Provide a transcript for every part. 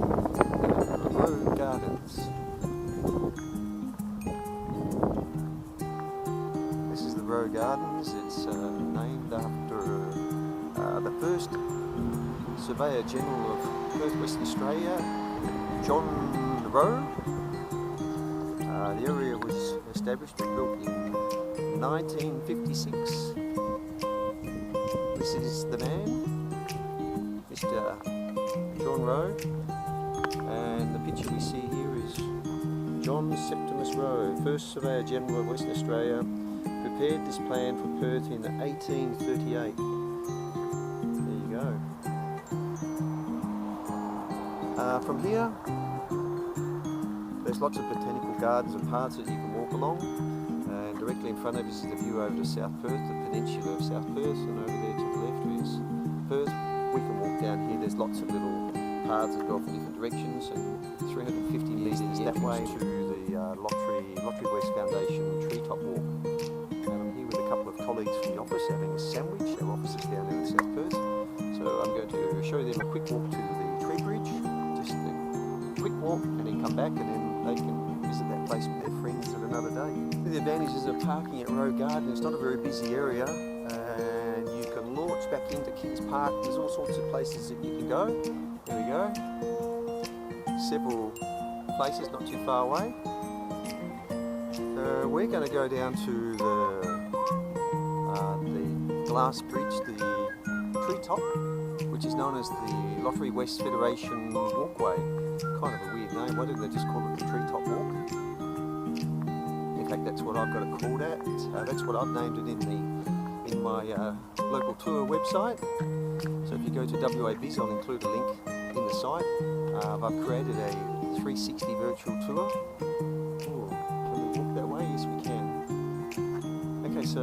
Roe Gardens. This is the Roe Gardens. It's named after the first Surveyor General of Perth, Western Australia, John Roe. The area was established and built in 1956. This is the man, Mr. John Roe, and the picture we see here is John Septimus Roe, first Surveyor General of Western Australia, prepared this plan for Perth in 1838. There you go. From here, there's lots of botanical gardens and paths that you can walk along, and directly in front of us is the view over to South Perth, the peninsula of South Perth, and over there to the left is Perth. We can walk down here. There's lots of little paths that go off in different directions, and 350 metres that way to the Lottery West Foundation Treetop Walk. And I'm here with a couple of colleagues from the office having a sandwich. Our office is down there in South Perth. So I'm going to show them a quick walk to the tree bridge, just a quick walk, and then come back, and then they can visit that place with their friends at another day. The advantages of parking at Roe Garden, it's not a very busy area, and you can launch back into Kings Park. There's all sorts of places that you can go. There we go. Several places not too far away. So we're going to go down to the glass bridge, the treetop, which is known as the Lottery West Federation Walkway. Kind of a weird name. Why didn't they just call it the Treetop Walk? In fact, that's what I've got it called at. That's what I've named it in my local tour website. So if you go to WA Biz, I'll include a link in the site. I've created a 360 virtual tour. Ooh, can we walk that way? Yes, we can. Okay, so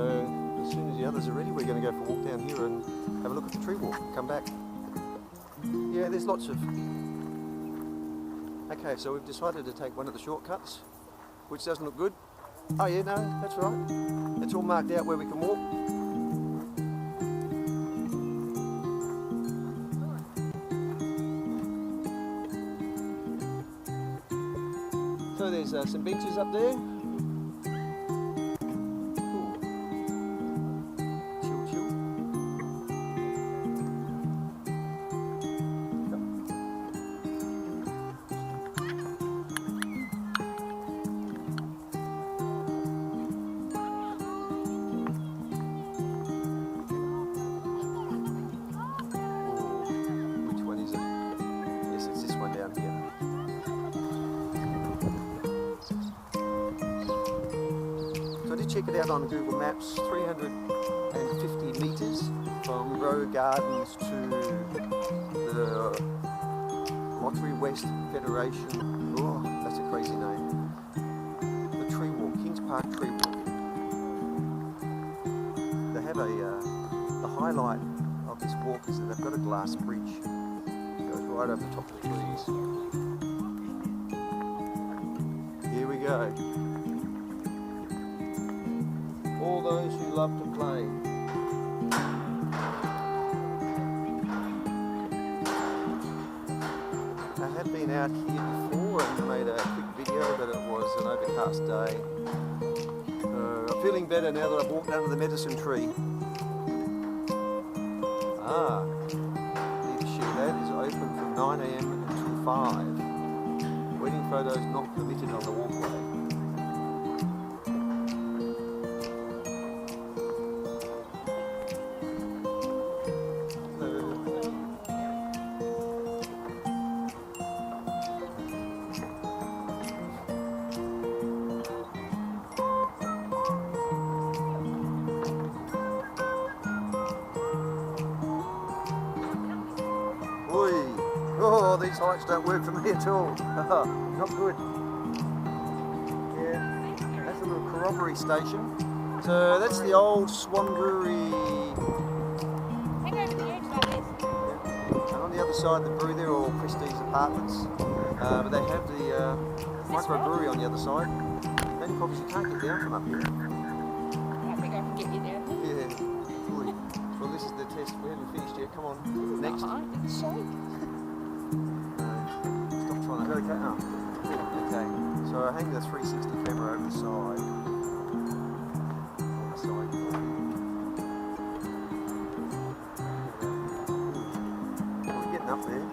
as soon as the others are ready, we're going to go for a walk down here and have a look at the tree walk. Come back. Yeah, there's lots of... Okay, so we've decided to take one of the shortcuts, which doesn't look good. Oh yeah, no, that's right. It's all marked out where we can walk. So there's some benches up there. Ooh. Chill, chill. Which one is it? Yes, it's this one down here. Check it out on Google Maps. 350 metres from Roe Gardens to the Lottery West Federation. Oh, that's a crazy name. The Tree Walk, Kings Park Tree Walk. They have the highlight of this walk is that they've got a glass bridge. It goes right over the top of the trees. Here we go. All those who love to play. I have been out here before and made a quick video, but it was an overcast day. I'm feeling better now that I've walked under the medicine tree. Need to share that is open from 9 AM until 5. Wedding photos not permitted on the walkway. Oh, these heights don't work for me at all. Not good. Yeah, that's a little corroboree station. So that's the old Swan Brewery. Hang over the edge like this. And on the other side of the brewery there are all Prestige apartments. But they have the microbrewery on the other side. The only problem is you can't get down from up here. I think I can get you there. Yeah. Good. Well, this is the test. We haven't finished yet. Come on. Next. It's shake. okay? Oh, okay. So I hang the 360 camera over the side. On the side. We're getting up there.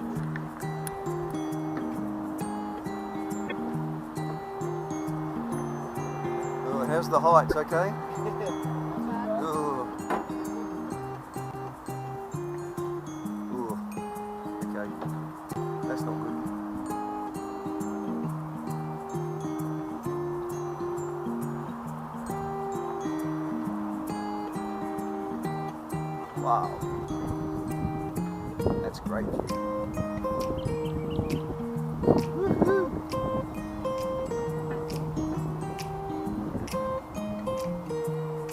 Oh, how's the heights? Okay. Oh. Oh. Okay. That's not good. Wow, that's great. Woo-hoo.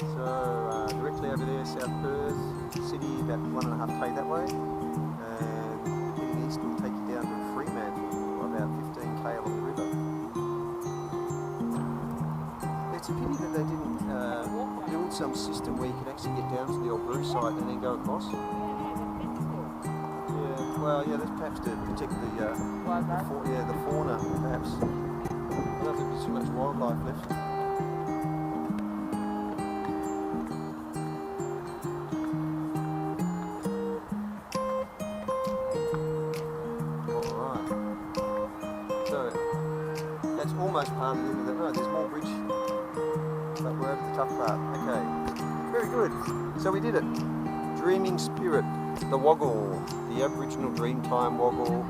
So directly over there, South Perth City, about 1.5 k that way, and heading east will take you down to Fremantle, about 15 k along the river. It's a pity that they didn't build some system where you could actually get down to the old brew site and then go across. Yeah, well, yeah, that's perhaps to protect the fauna, perhaps. I don't think there's too much wildlife left. Alright. So, that's almost part of the end of the... Oh, there's more bridge. But we're over the tough part. Okay. Very good. So we did it. Dreaming Spirit, the Woggle, the Aboriginal Dreamtime Woggle,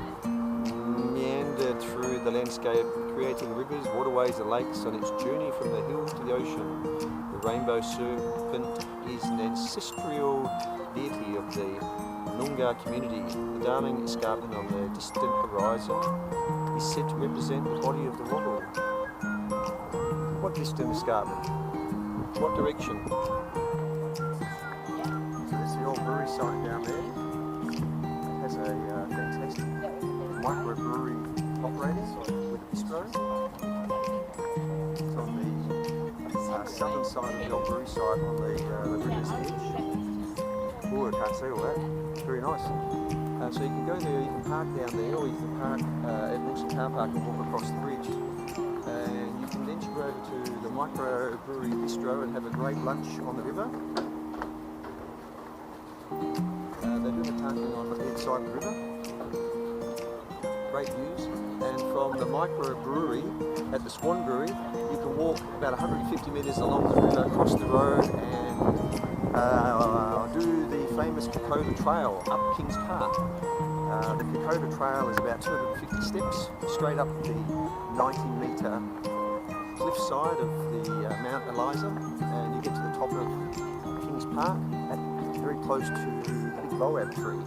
meandered through the landscape, creating rivers, waterways and lakes on its journey from the hill to the ocean. The rainbow serpent is an ancestral deity of the Noongar community. The darling escarpment on the distant horizon is said to represent the body of the Woggle. What distant escarpment? What direction? So there's the old brewery site down there. It has a fantastic microbrewery operating with a bistro. It's on the southern side of the old brewery site on the river's edge. Oh, I can't see all that. Very nice. So you can go there, you can park down there, or you can park at Wilson Car Park and walk across the bridge. And you can then go over to the microbrewery bistro and have a great lunch on the river. They do the tanking on the side of the river. Great views. And from the microbrewery at the Swan Brewery, you can walk about 150 metres along the river, across the road, and do the famous Kokoda Trail up Kings Park. The Kokoda Trail is about 250 steps straight up the 90-metre cliffside of the Mount Eliza, and you get to the top of Kings Park, very close to the big boab tree.